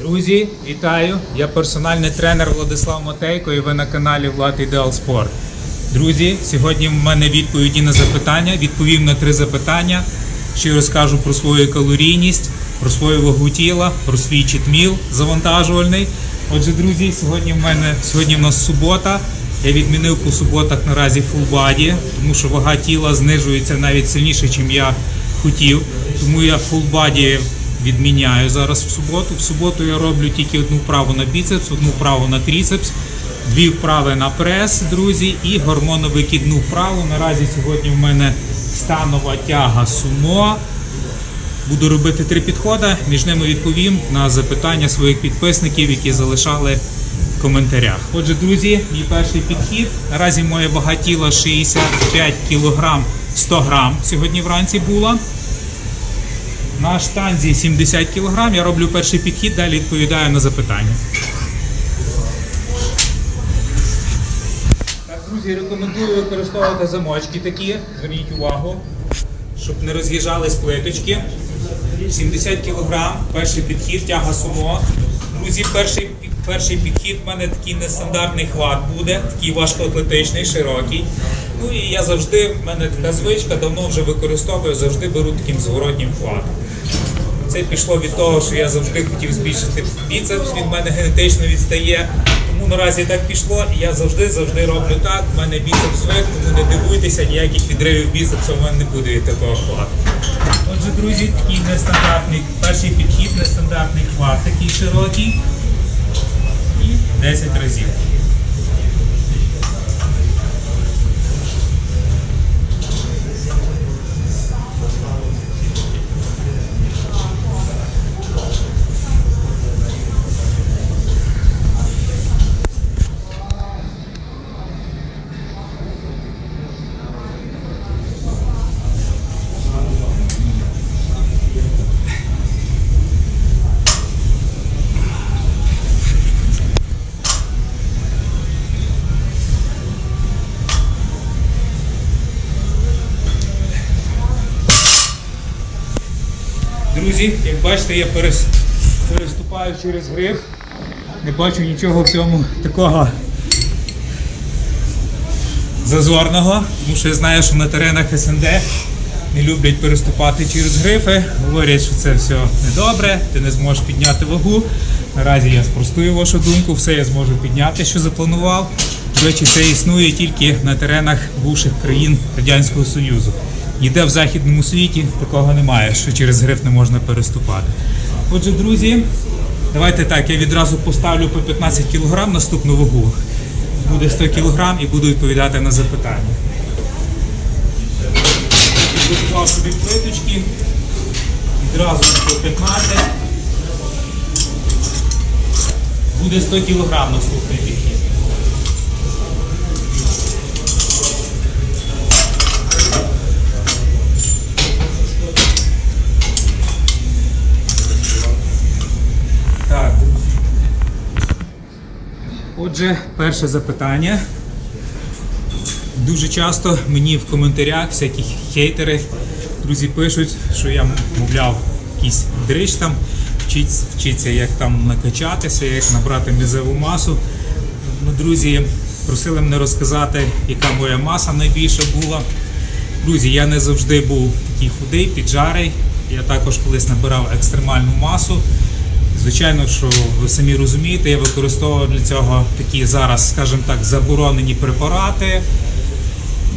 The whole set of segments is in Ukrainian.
Друзі, вітаю! Я персональний тренер Владислав Матейко і ви на каналі Влад Ідеал Спорт. Друзі, сьогодні в мене відповіді на запитання. Відповім на 3 запитання. Ще розкажу про свою калорійність, про свою вагу тіла, про свій читміл завантажувальний. Отже, друзі, сьогодні в нас субота. Я відмінив по суботах наразі фулбаді, тому що вага тіла знижується навіть сильніше, ніж я хотів. Тому я фулбаді відміняю зараз в суботу. В суботу я роблю тільки одну вправу на біцепс, одну вправу на тріцепс, 2 вправи на прес, друзі, і гормоновикидну вправу. Наразі сьогодні в мене станова тяга сумо. Буду робити 3 підходи, між ними відповім на запитання своїх підписників, які залишали в коментарях. Отже, друзі, мій перший підхід. Наразі моя вага тіла 65 кг 100 г сьогодні вранці була. На штанзі 70 кг. Я роблю перший підхід, далі відповідаю на запитання. Так, друзі, рекомендую використовувати замочки такі, зверніть увагу, щоб не роз'їжджались плиточки. 70 кг, перший підхід, тяга сумо. Друзі, перший підхід в мене такий нестандартний хват буде, такий важкоатлетичний, широкий. Ну і я завжди, в мене така звичка, давно вже використовую, завжди беру таким зворотнім хватом. Це пішло від того, що я завжди хотів збільшити біцепс, він в мене генетично відстає. Тому наразі так пішло, і я завжди роблю так, в мене біцепс звик, тому не дивуйтеся, ніяких підривів біцепсу в мене не буде від такого хвату. Отже, друзі, такий нестандартний, перший підхід, нестандартний хват, такий широкий, і 10 разів. Друзі, як бачите, я переступаю через гриф, не бачу нічого в цьому такого зазорного, тому що я знаю, що на теренах СНД не люблять переступати через грифи, говорять, що це все недобре, ти не зможеш підняти вагу. Наразі я спростую вашу думку, все я зможу підняти, що запланував. До речі, це існує тільки на теренах бувших країн Радянського Союзу. Ніде в західному світі такого немає, що через гриф не можна переступати. Отже, друзі, давайте так, я відразу поставлю по 15 кг наступну вагу. Буде 100 кг і буду відповідати на запитання. Підготував собі плиточки, відразу по 15. Буде 100 кг наступний підхід. Отже, перше запитання. Дуже часто мені в коментарях всякі хейтери, друзі, пишуть, що я, мовляв, якийсь дрищ там, вчиться, як там накачатися, як набрати м'язову масу. Ну, друзі, просили мене розказати, яка моя маса найбільша була. Друзі, я не завжди був такий худий, піджарий. Я також колись набирав екстремальну масу. Звичайно, що ви самі розумієте, я використовував для цього такі зараз, скажімо так, заборонені препарати.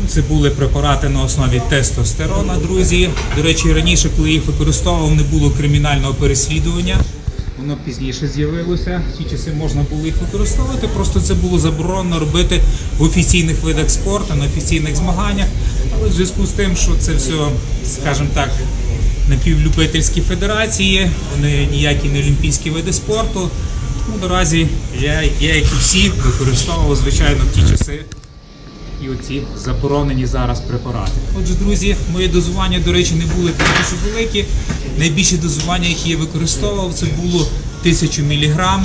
Це були препарати на основі тестостерона, друзі. До речі, раніше, коли їх використовував, не було кримінального переслідування. Воно пізніше з'явилося. В ті часи можна було їх використовувати, просто це було заборонено робити в офіційних видах спорту, на офіційних змаганнях. Але в зв'язку з тим, що це все, скажімо так, напівлюбительські федерації, вони ніякі не олімпійські види спорту. Тому наразі я, як і всі, використовував, звичайно, в ті часи і оці заборонені зараз препарати. Отже, друзі, мої дозування, до речі, не були дуже великі. Найбільше дозування, які я використовував, це було 1000 мг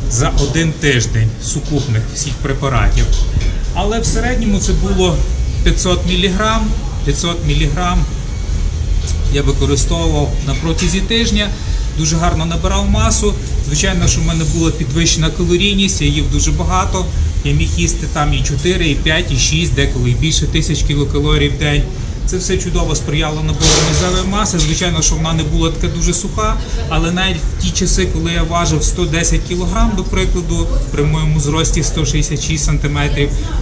за 1 тиждень сукупних всіх препаратів. Але в середньому це було 500 мг. 500 мг я використовував на протязі тижня. дуже гарно набирав масу. Звичайно, що в мене була підвищена калорійність, я їв дуже багато. Я міг їсти там і 4, і 5, і 6, деколи і більше 1000 кілокалорій в день. Це все чудово сприяло набору м'язової маси. Звичайно, що вона не була така дуже суха, але навіть в ті часи, коли я важив 110 кг, до прикладу, при моєму зрості 166 см,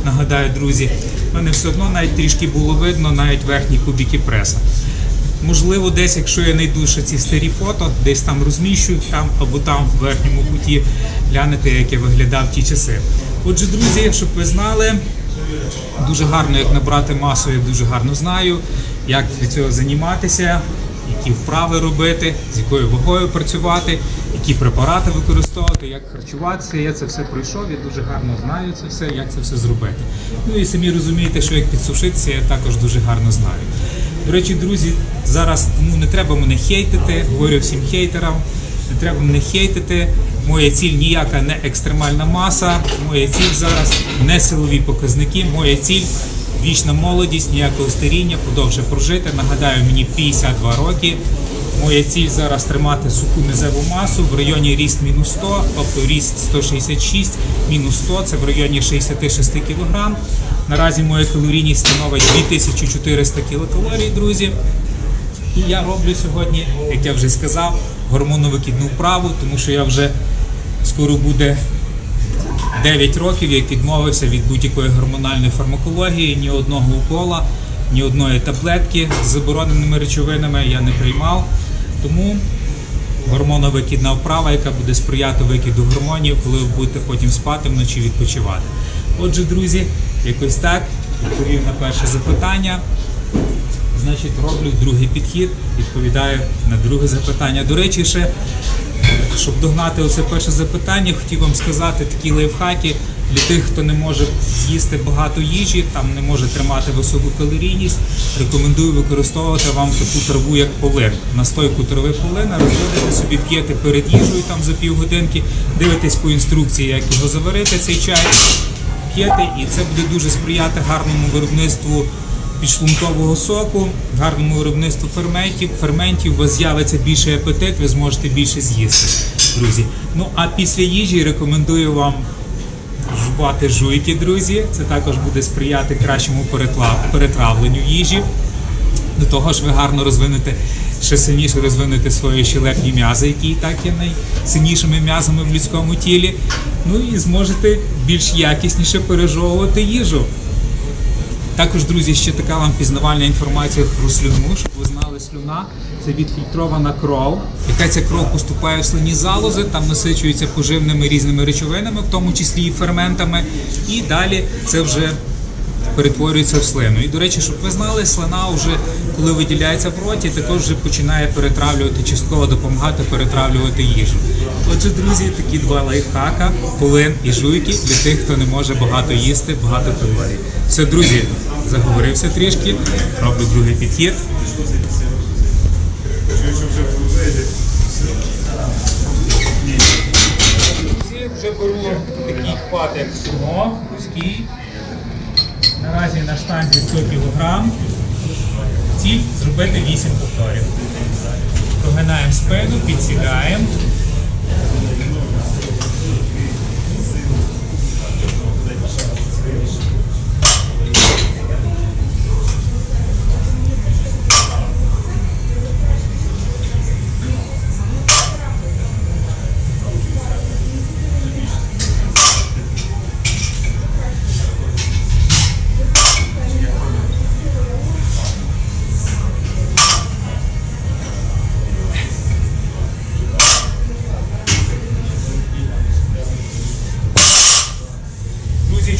нагадаю, друзі, в мене все одно навіть трішки було видно навіть верхні кубики преса. Можливо, десь, якщо я знайду ще ці старі фото, десь там розміщу, там або там в верхньому куті, глянете, як я виглядав в ті часи. Отже, друзі, щоб ви знали, дуже гарно, як набрати масу, я дуже гарно знаю, як для цього займатися, які вправи робити, з якою вагою працювати, які препарати використовувати, як харчуватися. Я це все пройшов, я дуже гарно знаю це все, як це все зробити. Ну і самі розумієте, що як підсушитися, я також дуже гарно знаю. До речі, друзі, зараз не треба мене хейтити, говорю всім хейтерам, не треба мене хейтити. Моя ціль ніяка не екстремальна маса, моя ціль зараз не силові показники, моя ціль вічна молодість, ніякого старіння, подовше прожити. Нагадаю, мені 52 роки. Моя ціль зараз тримати суху м'язову масу в районі ріст мінус 100, тобто ріст 166, мінус 100, це в районі 66 кг. Наразі моя калорійність становить 2400 кілокалорій, друзі. І я роблю сьогодні, як я вже сказав, гормоновикидну вправу, тому що я вже скоро буде 9 років, як відмовився від будь-якої гормональної фармакології, ні одного укола, ні одної таблетки з забороненими речовинами я не приймав. Тому гормоновикидна вправа, яка буде сприяти викиду гормонів, коли ви будете потім спати вночі, відпочивати. Отже, друзі, якось так, відповів на перше запитання. Значить, роблю другий підхід, відповідаю на друге запитання. До речі, ще, щоб догнати оце перше запитання, хотів вам сказати такі лайфхаки для тих, хто не може з'їсти багато їжі, там не може тримати високу калорійність. Рекомендую використовувати вам таку траву, як полин. Настойку трави полина розводите собі, п'єте перед їжею там за півгодинки, дивитесь по інструкції, як його заварити, цей чай, п'єте, і це буде дуже сприяти гарному виробництву підшлункового соку, гарному виробництву ферментів, у вас з'явиться більший апетит, ви зможете більше з'їсти, друзі. Ну, а після їжі рекомендую вам жувати жуйки, друзі. Це також буде сприяти кращому перетравленню їжі. До того ж, ви гарно розвинете, ще сильніше розвинете свої щелепні м'язи, які і так є найсильнішими м'язами в людському тілі. Ну і зможете більш якісніше пережовувати їжу. Також, друзі, ще така вам пізнавальна інформація про слюну, щоб ви знали, слюна – це відфільтрована кров. Яка ця кров поступає в слинні залози, там насичується поживними різними речовинами, в тому числі і ферментами, і далі це вже перетворюється в слину. І, до речі, щоб ви знали, слина вже, коли виділяється в роті, також вже починає перетравлювати, частково допомагати перетравлювати їжу. Отже, друзі, такі два лайфхака, полин і жуйки для тих, хто не може багато їсти, багато калорій. Все, друзі, заговорився трішки, роблю другий підхід. Друзі, вже беру такий хват, як сумо, вузький. Наразі на штанзі 100 кг. Ціль зробити 8 повторів. Прогинаємо спину, підсідаємо.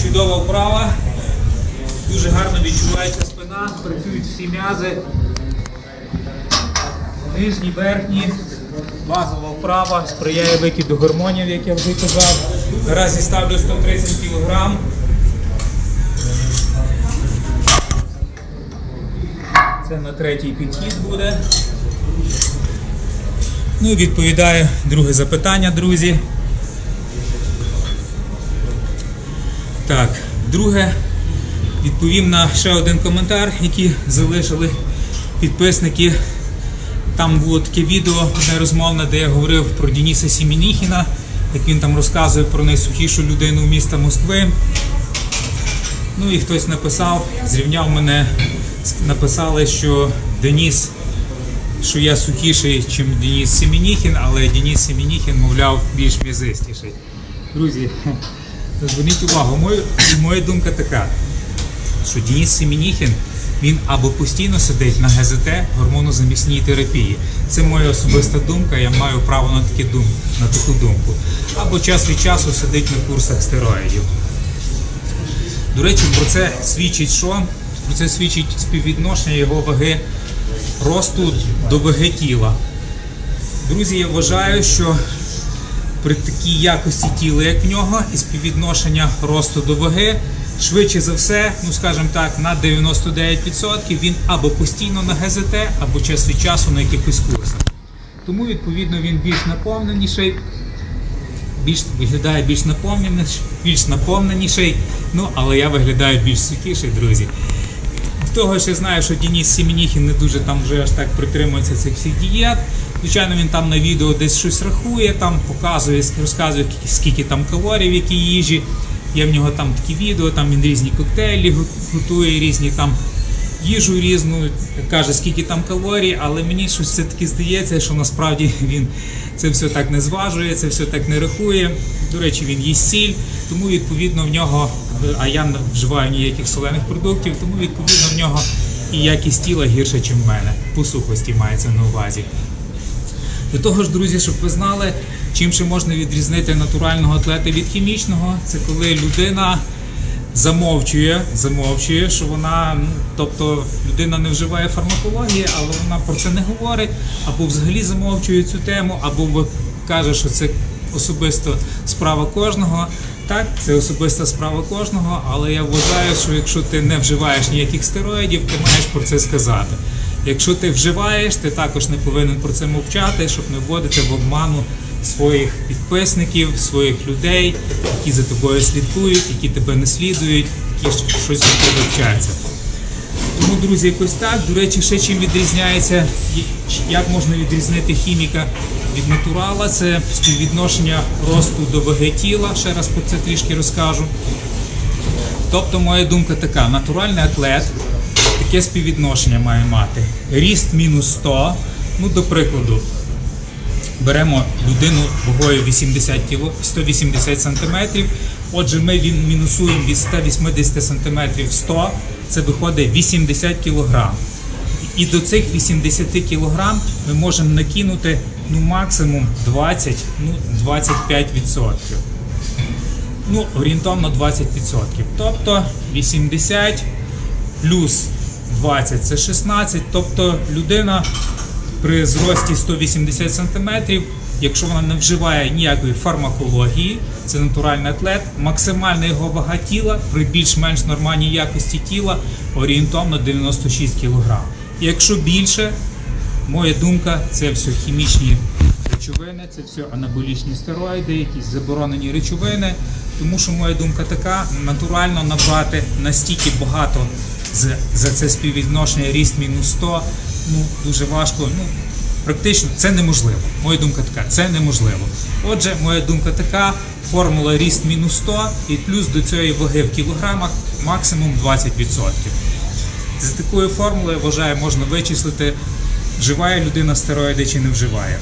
Чудова вправа, дуже гарно відчувається спина, працюють всі м'язи, нижні, верхні, базова вправа, сприяє викиду гормонів, як я вже казав. Наразі ставлю 130 кг. Це на третій підхід буде. Ну і відповідаю друге запитання, друзі. Так, друге, відповім на ще один коментар, який залишили підписники Там було таке відео нерозмовне, де я говорив про Дениса Семеніхіна, як він там розказує про найсухішу людину міста Москви. Ну і хтось написав, зрівняв мене, написали, що Деніс, що я сухіший, ніж Денис Семеніхін, але Денис Семеніхін, мовляв, більш м'язистіший. Друзі, зверніть увагу, моя думка така, що Денис Семеніхін, він або постійно сидить на ГЗТ, гормонозамісній терапії. Це моя особиста думка, я маю право на таку думку. Або час від часу сидить на курсах стероїдів. До речі, про це свідчить що? Про це свідчить співвідношення його ваги росту до ваги тіла. Друзі, я вважаю, що при такій якості тіла, як в нього, і співвідношення росту до ваги, швидше за все, ну скажімо так, на 99% він або постійно на ГЗТ, або час від часу на якихось курсах. Тому, відповідно, він більш наповненіший, виглядає більш наповненіший, ну, але я виглядаю більш сухіший, друзі. До того ж, я знаю, що Денис Семеніхін не дуже там вже аж так притримується цих всіх дієт. Звичайно, він там на відео десь щось рахує, там показує, розказує, скільки там калорій в якій їжі. Є в нього там такі відео, там він різні коктейлі готує, різні там їжу різну, каже, скільки там калорій, але мені щось все-таки здається, що насправді він це все так не зважує, це все так не рахує. До речі, він їсть сіль, тому відповідно в нього, а я не вживаю ніяких солених продуктів, тому відповідно в нього і якість тіла гірша, ніж в мене. По сухості мається на увазі. До того ж, друзі, щоб ви знали, чим ще можна відрізнити натурального атлета від хімічного, це коли людина замовчує, що вона, тобто людина не вживає фармакології, але вона про це не говорить, або взагалі замовчує цю тему, або каже, що це особиста справа кожного. Так, це особиста справа кожного, але я вважаю, що якщо ти не вживаєш ніяких стероїдів, ти маєш про це сказати. Якщо ти вживаєш, ти також не повинен про це мовчати, щоб не вводити в обману своїх підписників, своїх людей, які за тобою слідкують, які тебе не слідують, які щось від тебе вчаться. Тому, друзі, якось так. До речі, ще чим відрізняється, як можна відрізнити хіміка від натурала, це співвідношення росту до ваги тіла, ще раз про це трішки розкажу. Тобто, моя думка така, натуральний атлет таке співвідношення має мати. Ріст мінус 100, ну, до прикладу, беремо людину вагою 180 см, отже, ми мінусуємо від 180 см 100, це виходить 80 кг. І до цих 80 кг ми можемо накинути максимум 20-25%. Ну, орієнтовно 20%. Тобто 80 плюс 20 – це 16, тобто людина при зрості 180 см, якщо вона не вживає ніякої фармакології, це натуральний атлет, максимальна його вага тіла при більш-менш нормальній якості тіла орієнтовно 96 кг. Якщо більше, моя думка, це все хімічні речовини, це все анаболічні стероїди, якісь заборонені речовини, тому що моя думка така, натурально набрати настільки багато за це співвідношення ріст мінус 100, ну, дуже важко, ну, практично це неможливо. Моя думка така, це неможливо. Отже, моя думка така, формула ріст мінус 100 і плюс до цієї ваги в кілограмах максимум 20%. За такою формулою, вважаю, можна вичислити, вживає людина стероїди чи не вживає.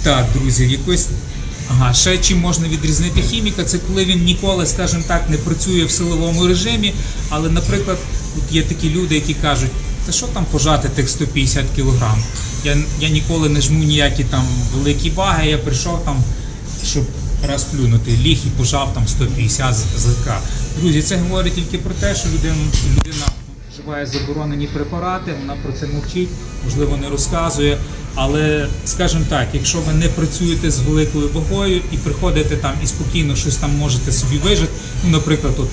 Так, друзі, якось... ще чим можна відрізнити хіміка, це коли він ніколи, скажімо так, не працює в силовому режимі, але, наприклад, тут є такі люди, які кажуть, та що там пожати тих 150 кг? Я ніколи не жму ніякі там великі ваги, я прийшов там, щоб раз плюнути, ліг і пожав там 150 злегка. Друзі, це говорить тільки про те, що людина вживає заборонені препарати, вона про це мовчить, можливо, не розказує. Але, скажімо так, якщо ви не працюєте з великою вагою і приходите там і спокійно щось там можете собі вижити, ну, наприклад, тут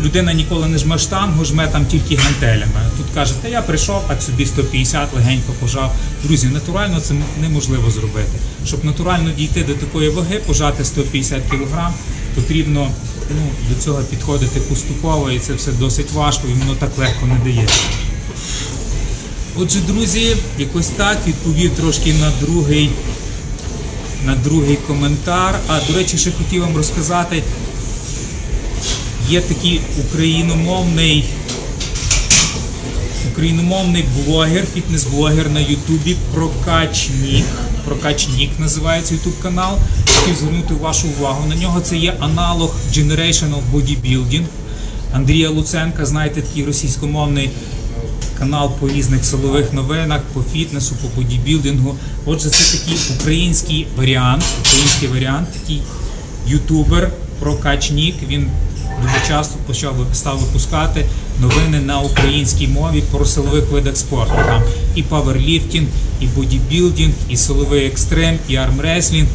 людина ніколи не жме штангу, жме там тільки гантелями. Тут каже, та я прийшов, так собі 150 легенько пожав. Друзі, натурально це неможливо зробити. Щоб натурально дійти до такої ваги, пожати 150 кг, потрібно до цього підходити поступово, і це все досить важко, і воно так легко не дається. Отже, друзі, якось так відповів трошки на другий коментар. А, до речі, ще хотів вам розказати, є такий україномовний блогер, фітнес-блогер на Ютубі, Прокачнік називається ютуб канал. Хотів звернути вашу увагу на нього. Це є аналог Generational Bodybuilding Андрія Луценка. Знаєте, такий російськомовний канал по різних силових новинах, по фітнесу, по бодібілдингу. Отже, це такий український варіант, такий ютубер Прокачнік. Він дуже часто став випускати новини на українській мові про силових видах спорту. Там і паверліфтинг, і бодібілдинг, і силовий екстрем, і армреслінг.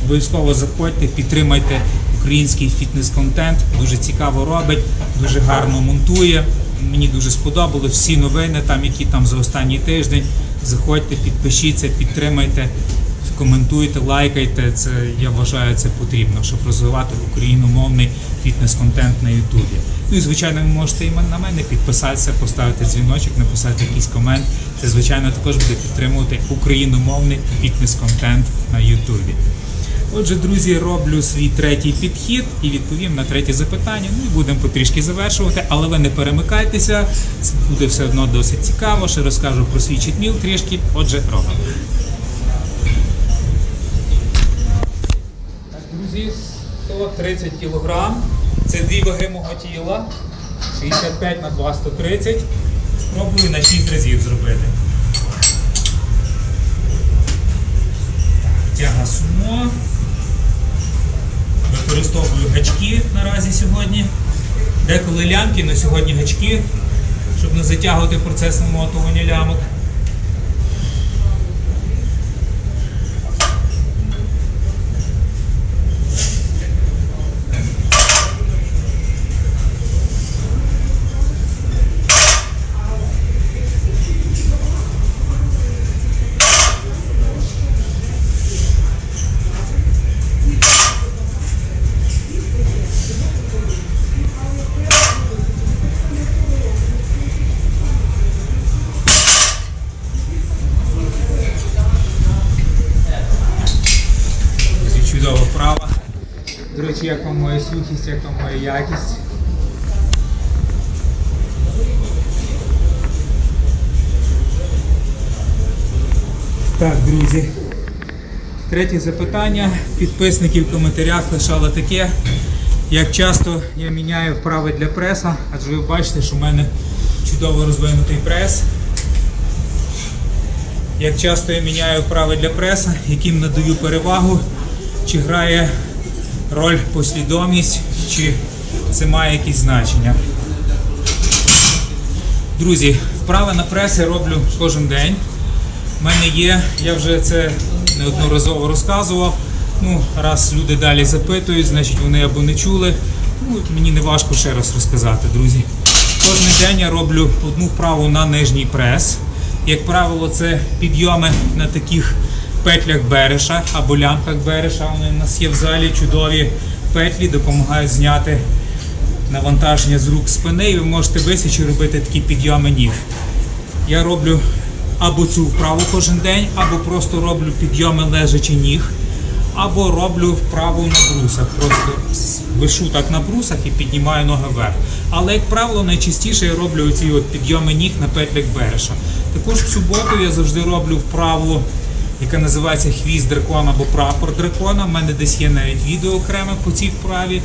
Обов'язково заходьте, підтримайте український фітнес-контент. Дуже цікаво робить, дуже гарно монтує. Мені дуже сподобалось всі новини, які там за останній тиждень. Заходьте, підпишіться, підтримайте, коментуйте, лайкайте. Це, я вважаю, це потрібно, щоб розвивати україномовний фітнес-контент на Ютубі. Ну і, звичайно, ви можете і на мене підписатися, поставити дзвіночок, написати якийсь комент. Це, звичайно, також буде підтримувати україномовний фітнес-контент на Ютубі. Отже, друзі, роблю свій третій підхід і відповім на третє запитання. Ну і будемо потрішки завершувати, але ви не перемикайтеся, це буде все одно досить цікаво. Ще розкажу про свій читміл трішки. Отже, робимо. Так, друзі, 130 кг. Це 2 ваги мого тіла. 65 на 2, 130. Спробую на 6 разів зробити. Тяга сумо. Використовую гачки наразі сьогодні. Деколи лямки, але сьогодні гачки, щоб не затягувати процес намотування лямок. Чудова вправа. До речі, як вам моя сухість, як вам моя якість. Так, друзі. Третє запитання. Підписників в коментарях лишало таке. Як часто я міняю вправи для преса, адже ви бачите, що в мене чудово розвинутий прес. Як часто я міняю вправи для преса, яким надаю перевагу, чи грає роль послідовність, чи це має якісь значення. Друзі, вправи на прес я роблю кожен день. У мене є, я вже це неодноразово розказував. Раз люди далі запитують, значить вони або не чули. Мені не важко ще раз розказати, друзі. Кожен день я роблю одну вправу на нижній прес. Як правило, це підйоми на таких петлях береша або лямках береша. Вони у нас є в залі, чудові петлі, допомагають зняти навантаження з рук, спини, і ви можете висячи робити такі підйоми ніг. Я роблю або цю вправу кожен день, або просто роблю підйоми лежачи ніг, або роблю вправу на брусах. Просто вишу так на брусах і піднімаю ноги вверх. Але, як правило, найчастіше я роблю оці підйоми ніг на петлях береша. Також в суботу я завжди роблю вправу, яка називається хвіст дракона або прапор дракона. У мене десь є навіть відео окреме по цій вправі,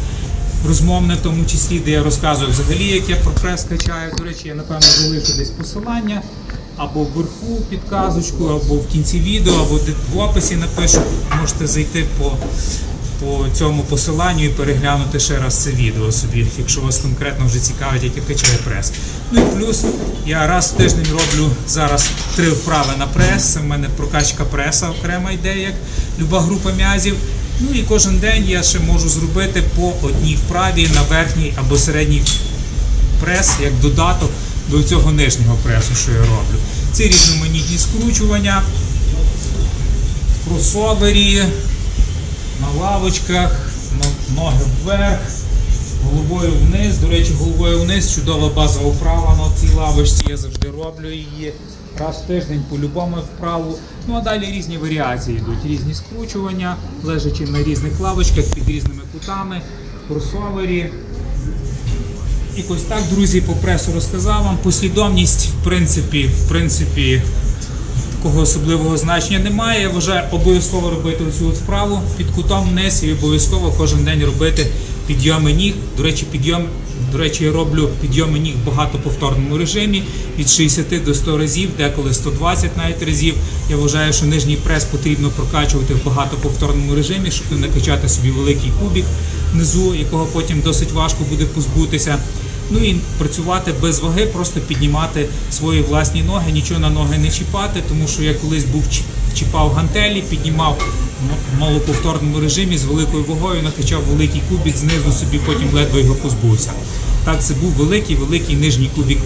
розмовне в тому числі, де я розказую взагалі, як я про прес качаю. До речі, я, напевно, залишу десь посилання або вверху підказочку, або в кінці відео, або в описі напишу. Можете зайти по цьому посиланню і переглянути ще раз це відео собі, якщо вас конкретно вже цікавить, як я качаю прес. Ну і плюс я раз в тиждень роблю зараз 3 вправи на прес. Це в мене прокачка преса окрема йде, як люба група м'язів. Ну і кожен день я ще можу зробити по одній вправі на верхній або середній прес, як додаток до цього нижнього пресу, що я роблю. Це різноманітні скручування, кросовері, на лавочках, ноги вверх, головою вниз. До речі, головою вниз чудова базова вправа на цій лавочці, я завжди роблю її. раз в тиждень по-любому вправу. Ну а далі різні варіації йдуть, різні скручування, лежачи на різних лавочках, під різними кутами, в кросовері. Якось так, друзі, по пресу розказав вам. Послідовність, в принципі, такого особливого значення немає. Я вважаю, обов'язково робити оцю вправу під кутом вниз і обов'язково кожен день робити підйоми ніг. До речі, я роблю підйоми ніг в багатоповторному режимі від 60 до 100 разів, деколи 120 навіть разів. Я вважаю, що нижній прес потрібно прокачувати в багатоповторному режимі, щоб не накачати собі великий кубик внизу, якого потім досить важко буде позбутися. Ну і працювати без ваги, просто піднімати свої власні ноги, нічого на ноги не чіпати, тому що я колись чіпав гантелі, піднімав в малоповторному режимі з великою вагою, накачав великий кубик, знизу собі потім ледве його позбувся. Так, це був великий нижній кубик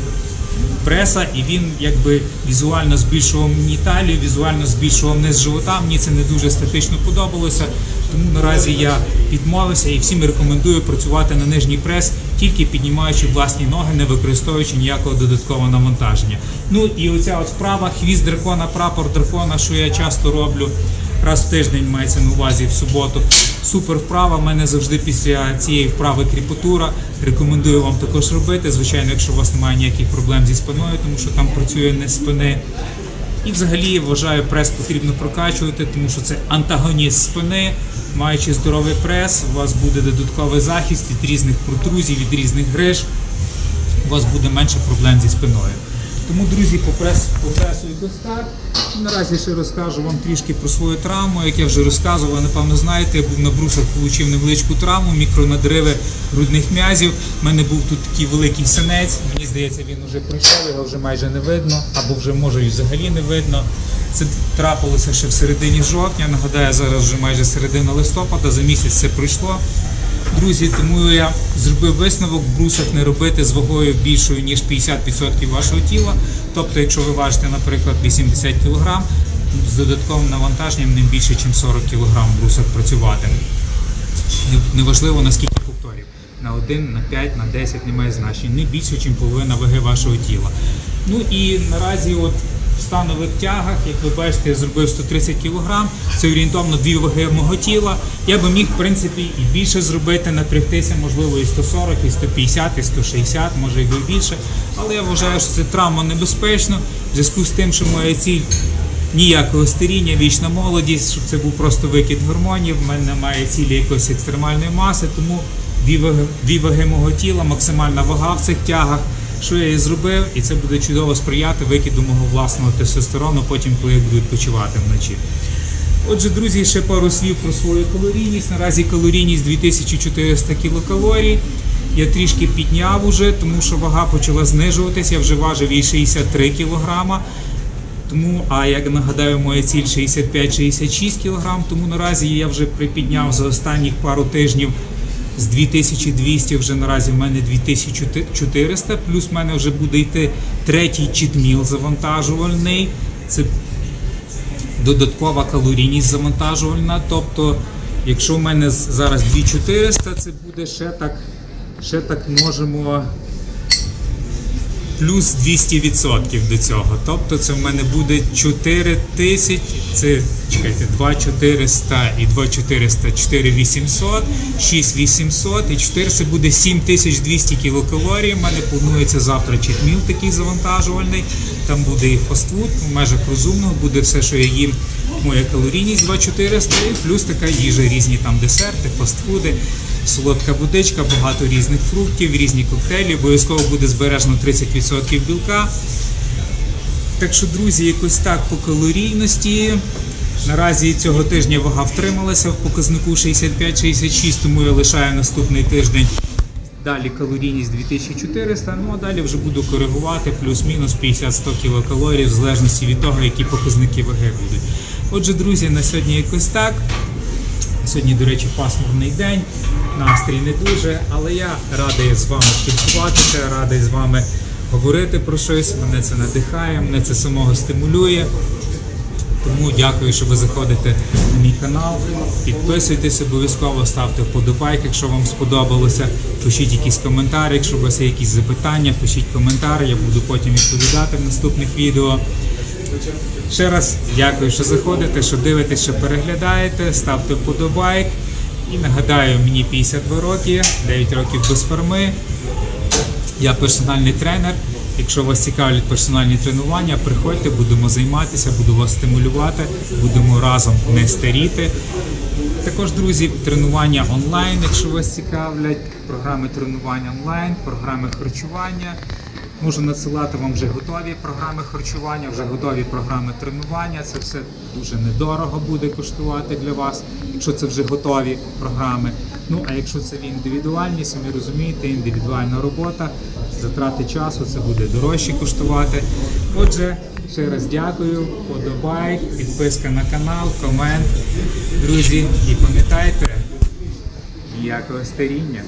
преса, і він якби візуально збільшував мені талію, візуально збільшував низ живота, мені це не дуже естетично подобалося, тому наразі я відмовився і всім рекомендую працювати на нижній прес, тільки піднімаючи власні ноги, не використовуючи ніякого додаткового навантаження. Ну і оця от вправа, хвіст дракона, прапор дракона, що я часто роблю, раз в тиждень мається на увазі в суботу. Супер вправа, в мене завжди після цієї вправи кріпатура. Рекомендую вам також робити, звичайно, якщо у вас немає ніяких проблем зі спиною, тому що там працює не спини. І взагалі, вважаю, прес потрібно прокачувати, тому що це антагоніст спини. Маючи здоровий прес, у вас буде додатковий захист від різних протрузій, від різних гриж. У вас буде менше проблем зі спиною. Тому, друзі, по пресу якось так. Наразі ще розкажу вам трішки про свою травму. Як я вже розказував, напевно знаєте, я був на брусах, отримав невеличку травму, мікронадриви грудних м'язів. У мене був тут такий великий синець. Мені здається, він вже пройшов, його вже майже не видно, або вже може і взагалі не видно. Це трапилося ще в середині жовтня. Нагадаю, зараз вже майже середина листопада, за місяць це пройшло. Друзі, тому я зробив висновок в брусах не робити з вагою більшою, ніж 50% вашого тіла. Тобто, якщо ви важите, наприклад, 80 кг, з додатковим навантаженням не більше, ніж 40 кг в брусах працювати. Неважливо, на скільки повторів. На 1, на 5, на 10 немає значення. Не більше, ніж половина ваги вашого тіла. Ну і наразі от в станових тягах, як ви бачите, я зробив 130 кг, це орієнтовно 2 ваги мого тіла. Я би міг, в принципі, і більше зробити, напрягтися, можливо, і 140, і 150, і 160, може і більше. Але я вважаю, що це травма небезпечна, в зв'язку з тим, що моя ціль ніякого старіння, вічна молодість, щоб це був просто викид гормонів, в мене немає цілі якоїсь екстремальної маси, тому 2 ваги мого тіла, максимальна вага в цих тягах. Що я і зробив, і це буде чудово сприяти викиду мого власного тестостерону, потім, коли я буду відпочивати вночі. Отже, друзі, ще пару слів про свою калорійність. Наразі калорійність 2400 кілокалорій. Я трішки підняв уже, тому що вага почала знижуватися, я вже важив їй 63 кг. Тому, а як нагадаю, моя ціль 65-66 кг, тому наразі я вже припідняв за останніх пару тижнів з 2200, вже наразі в мене 2400, плюс в мене вже буде йти третій читміл завантажувальний, це додаткова калорійність завантажувальна, тобто якщо в мене зараз 2400, це буде ще так можемо плюс 200% до цього, тобто це в мене буде 4000, це, чекайте, 2400 і 2400, 4800, 6800 і 4 це буде 7200 кілокалорій. У мене планується завтра читміл такий завантажувальний, там буде і фастфуд, в межах розумного, буде все, що я їм, моя калорійність 2400 і плюс така їжа, різні там десерти, фастфуди, солодка водичка, багато різних фруктів, різні коктейлі, обов'язково буде збережено 30% білка. Так що, друзі, якось так по калорійності. Наразі цього тижня вага втрималася в показнику 65-66, тому я лишаю наступний тиждень. Далі калорійність 2400, ну а далі вже буду коригувати плюс-мінус 50-100 кілокалорій, в залежності від того, які показники ваги будуть. Отже, друзі, на сьогодні якось так. Сьогодні, до речі, пасмурний день, настрій не дуже, але я радий з вами спілкуватися, радий з вами говорити про щось, мене це надихає, мене це самого стимулює. Тому дякую, що ви заходите на мій канал, підписуйтесь обов'язково, ставте вподобайки, якщо вам сподобалося, пишіть якісь коментарі, якщо у вас є якісь запитання, пишіть коментарі, я буду потім відповідати в наступних відео. Ще раз дякую, що заходите, що дивитесь, що переглядаєте, ставте вподобайк. І нагадаю, мені 52 роки, 9 років без форми. Я персональний тренер. Якщо вас цікавлять персональні тренування, приходьте, будемо займатися, буду вас стимулювати, будемо разом не старіти. Також, друзі, тренування онлайн, якщо вас цікавлять, програми тренування онлайн, програми харчування. Можу надсилати вам вже готові програми харчування, вже готові програми тренування. Це все дуже недорого буде коштувати для вас, якщо це вже готові програми. Ну, а якщо це індивідуальні, самі розумієте, індивідуальна робота, затрати часу, це буде дорожче коштувати. Отже, ще раз дякую, подобайк, підписка на канал, комент. Друзі, і пам'ятайте, ніякого старіння.